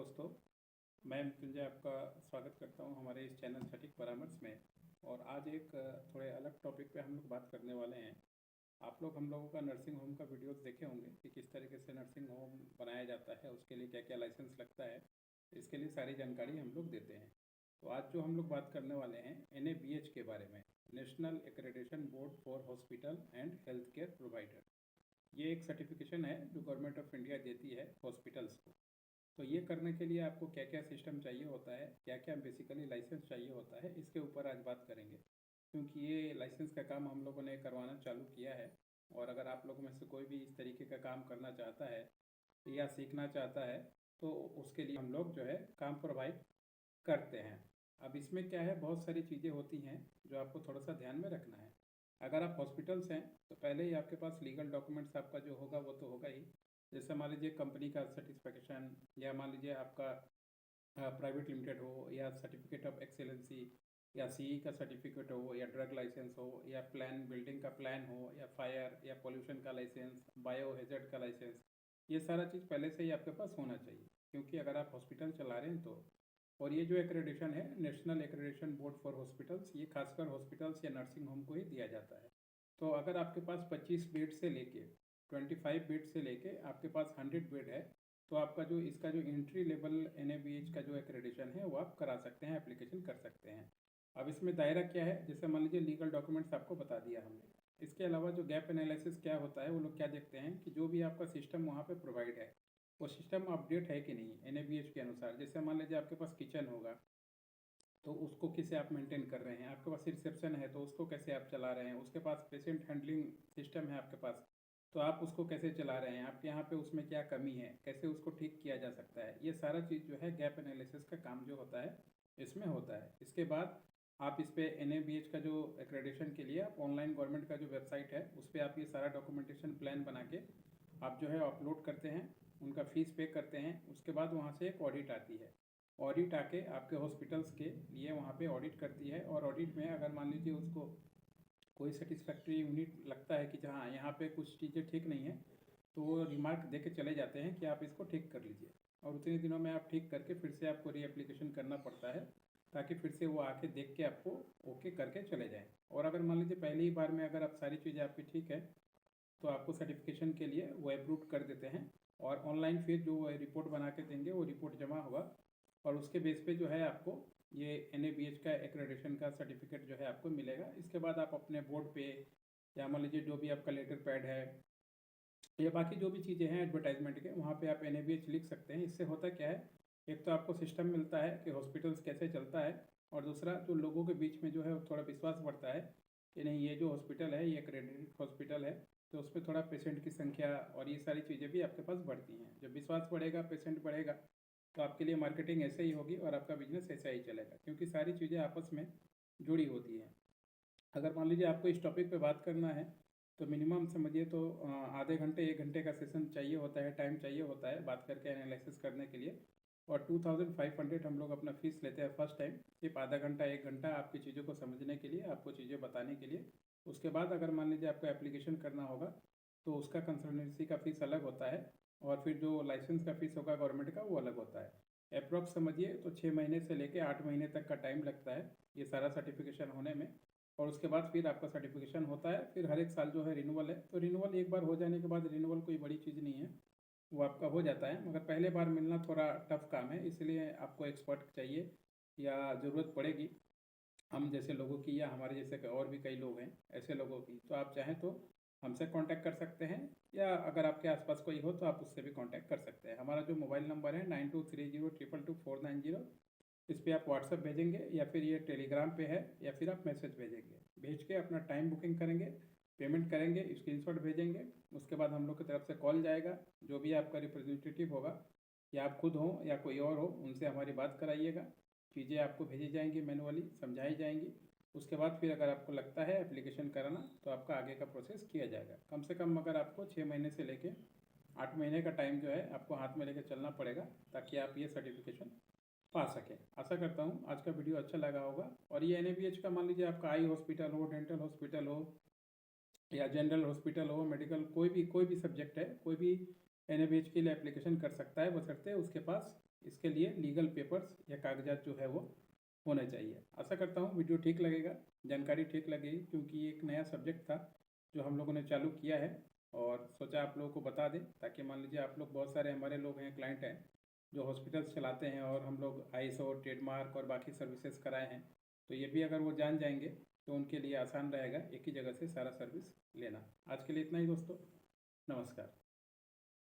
दोस्तों, मैं मृत्युंजय आपका स्वागत करता हूं हमारे इस चैनल सटीक परामर्श में। और आज एक थोड़े अलग टॉपिक पे हम लोग बात करने वाले हैं। आप लोग हम लोगों का नर्सिंग होम का वीडियोस देखे होंगे कि किस तरीके से नर्सिंग होम बनाया जाता है, उसके लिए क्या क्या लाइसेंस लगता है, इसके लिए सारी जानकारी हम लोग देते हैं। तो आज जो हम लोग बात करने वाले हैं NABH के बारे में, national accreditation board for hospital and health care provider. ये एक सर्टिफिकेशन है जो गवर्नमेंट ऑफ इंडिया देती है हॉस्पिटल्स को। तो ये करने के लिए आपको क्या क्या सिस्टम चाहिए होता है, क्या क्या बेसिकली लाइसेंस चाहिए होता है, इसके ऊपर आज बात करेंगे। क्योंकि ये लाइसेंस का काम हम लोगों ने करवाना चालू किया है। और अगर आप लोगों में से कोई भी इस तरीके का काम करना चाहता है या सीखना चाहता है तो उसके लिए हम लोग जो है काम प्रोवाइड करते हैं। अब इसमें क्या है, बहुत सारी चीज़ें होती हैं जो आपको थोड़ा सा ध्यान में रखना है। अगर आप हॉस्पिटल्स हैं तो पहले ही आपके पास लीगल डॉक्यूमेंट्स आपका जो होगा वो तो होगा ही। जैसे मान लीजिए कंपनी का सर्टिफिकेशन, या मान लीजिए आपका प्राइवेट लिमिटेड हो, या सर्टिफिकेट ऑफ एक्सेलेंसी, या CE का सर्टिफिकेट हो, या ड्रग लाइसेंस हो, या प्लान बिल्डिंग का प्लान हो, या फायर या पोल्यूशन का लाइसेंस, बायो हेजर्ड का लाइसेंस। ये सारा चीज़ पहले से ही आपके पास होना चाहिए, क्योंकि अगर आप हॉस्पिटल चला रहे हैं तो। और ये जो एक्रेडिटेशन है, national accreditation board for hospitals, ये खासकर हॉस्पिटल्स या नर्सिंग होम को ही दिया जाता है। तो अगर आपके पास 25 बेड से लेके 25 बेड से लेके आपके पास 100 बेड है, तो आपका जो इसका जो एंट्री लेवल NABH का जो एक्रेडिटेशन है वो आप करा सकते हैं, एप्लीकेशन कर सकते हैं। अब इसमें दायरा क्या है, जैसे मान लीजिए लीगल डॉक्यूमेंट्स आपको बता दिया हमने। इसके अलावा जो गैप एनालिसिस क्या होता है, वो लोग क्या देखते हैं कि जो भी आपका सिस्टम वहाँ पे प्रोवाइड है वो सिस्टम अपडेट है कि नहीं NABH के अनुसार। जैसे मान लीजिए आपके पास किचन होगा तो उसको कैसे आप मेंटेन कर रहे हैं, आपके पास रिसेप्शन है तो उसको कैसे आप चला रहे हैं, उसके पास पेशेंट हैंडलिंग सिस्टम है आपके पास तो आप उसको कैसे चला रहे हैं, आपके यहाँ पे उसमें क्या कमी है, कैसे उसको ठीक किया जा सकता है। ये सारा चीज़ जो है गैप एनालिसिस का काम जो होता है इसमें होता है। इसके बाद आप इस पर NABH का जो एक्रेडिटेशन के लिए आप ऑनलाइन गवर्नमेंट का जो वेबसाइट है उस पर आप ये सारा डॉक्यूमेंटेशन प्लान बना के आप जो है अपलोड करते हैं, उनका फीस पे करते हैं। उसके बाद वहाँ से एक ऑडिट आती है। ऑडिट आके आपके हॉस्पिटल्स के लिए वहाँ पे ऑडिट करती है, और ऑडिट में अगर मान लीजिए उसको कोई सेटिस्फैक्ट्री यूनिट लगता है कि जहाँ यहाँ पे कुछ चीज़ें ठीक नहीं है, तो वो रिमार्क दे के चले जाते हैं कि आप इसको ठीक कर लीजिए। और उतने दिनों में आप ठीक करके फिर से आपको री एप्लीकेशन करना पड़ता है, ताकि फिर से वो आके देख के आपको ओके करके चले जाएँ। और अगर मान लीजिए पहली ही बार में अगर आप सारी चीज़ें आपकी ठीक है तो आपको सर्टिफिकेशन के लिए वो अप्रूव कर देते हैं। और ऑनलाइन फिर जो रिपोर्ट बना के देंगे वो रिपोर्ट जमा होगा, और उसके बेस पे जो है आपको ये NABH का एक्रेडिटेशन का सर्टिफिकेट जो है आपको मिलेगा। इसके बाद आप अपने बोर्ड पे, या मान लीजिए जो भी आपका लेटर पैड है या बाकी जो भी चीज़ें हैं एडवर्टाइजमेंट के, वहाँ पे आप NABH लिख सकते हैं। इससे होता क्या है, एक तो आपको सिस्टम मिलता है कि हॉस्पिटल्स कैसे चलता है, और दूसरा जो लोगों के बीच में जो है थोड़ा विश्वास बढ़ता है कि नहीं ये जो हॉस्पिटल है ये एक्रेडिटेड हॉस्पिटल है। तो उसमें थोड़ा पेशेंट की संख्या और ये सारी चीज़ें भी आपके पास बढ़ती हैं। जब विश्वास बढ़ेगा, पेशेंट बढ़ेगा, तो आपके लिए मार्केटिंग ऐसे ही होगी और आपका बिजनेस ऐसा ही चलेगा, क्योंकि सारी चीज़ें आपस में जुड़ी होती हैं। अगर मान लीजिए आपको इस टॉपिक पे बात करना है तो मिनिमम समझिए तो आधे घंटे 1 घंटे का सेशन चाहिए होता है, टाइम चाहिए होता है बात करके एनालिसिस करने के लिए। और 2500 हम लोग अपना फीस लेते हैं फर्स्ट टाइम, सिर्फ आधा घंटा 1 घंटा आपकी चीज़ों को समझने के लिए, आपको चीज़ें बताने के लिए। उसके बाद अगर मान लीजिए आपको एप्लीकेशन करना होगा तो उसका कंसल्टेंसी का फ़ीस अलग होता है, और फिर जो लाइसेंस का फ़ीस होगा गवर्नमेंट का वो अलग होता है। अप्रॉक्स समझिए तो 6 महीने से लेकर 8 महीने तक का टाइम लगता है ये सारा सर्टिफिकेशन होने में। और उसके बाद फिर आपका सर्टिफिकेशन होता है। फिर हर एक साल जो है रिन्यूअल है, तो रिन्यूअल एक बार हो जाने के बाद रिन्यूअल कोई बड़ी चीज़ नहीं है, वो आपका हो जाता है। मगर पहले बार मिलना थोड़ा टफ काम है, इसलिए आपको एक्सपर्ट चाहिए या ज़रूरत पड़ेगी हम जैसे लोगों की, या हमारे जैसे और भी कई लोग हैं ऐसे लोगों की। तो आप चाहें तो हमसे कांटेक्ट कर सकते हैं, या अगर आपके आसपास कोई हो तो आप उससे भी कांटेक्ट कर सकते हैं। हमारा जो मोबाइल नंबर है 9230222490, इस पर आप व्हाट्सअप भेजेंगे, या फिर ये टेलीग्राम पे है, या फिर आप मैसेज भेजेंगे। भेज के अपना टाइम बुकिंग करेंगे, पेमेंट करेंगे, स्क्रीनशॉट भेजेंगे। उसके बाद हम लोग की तरफ से कॉल जाएगा, जो भी आपका रिप्रेजेंटेटिव होगा, या आप खुद हो या कोई और हो, उनसे हमारी बात कराइएगा। चीज़ें आपको भेजी जाएंगी, मैनुअली समझाई जाएंगी। उसके बाद फिर अगर आपको लगता है एप्लीकेशन कराना तो आपका आगे का प्रोसेस किया जाएगा। कम से कम अगर आपको 6 महीने से लेके 8 महीने का टाइम जो है आपको हाथ में लेकर चलना पड़ेगा, ताकि आप ये सर्टिफिकेशन पा सकें। आशा करता हूँ आज का वीडियो अच्छा लगा होगा। और ये NABH का मान लीजिए आपका आई हॉस्पिटल हो, डेंटल हॉस्पिटल हो, या जनरल हॉस्पिटल हो, मेडिकल, कोई भी सब्जेक्ट है, कोई भी NABH के लिए एप्लीकेशन कर सकता है, बशर्ते उसके पास इसके लिए लीगल पेपर्स या कागजात जो है वो होने चाहिए। आशा करता हूँ वीडियो ठीक लगेगा, जानकारी ठीक लगेगी, क्योंकि ये एक नया सब्जेक्ट था जो हम लोगों ने चालू किया है और सोचा आप लोगों को बता दें, ताकि मान लीजिए आप लोग, बहुत सारे हमारे लोग हैं, क्लाइंट हैं जो हॉस्पिटल्स चलाते हैं और हम लोग आईएसओ, ट्रेडमार्क और बाकी सर्विसेज कराए हैं, तो ये भी अगर वो जान जाएंगे तो उनके लिए आसान रहेगा एक ही जगह से सारा सर्विस लेना। आज के लिए इतना ही दोस्तों, नमस्कार।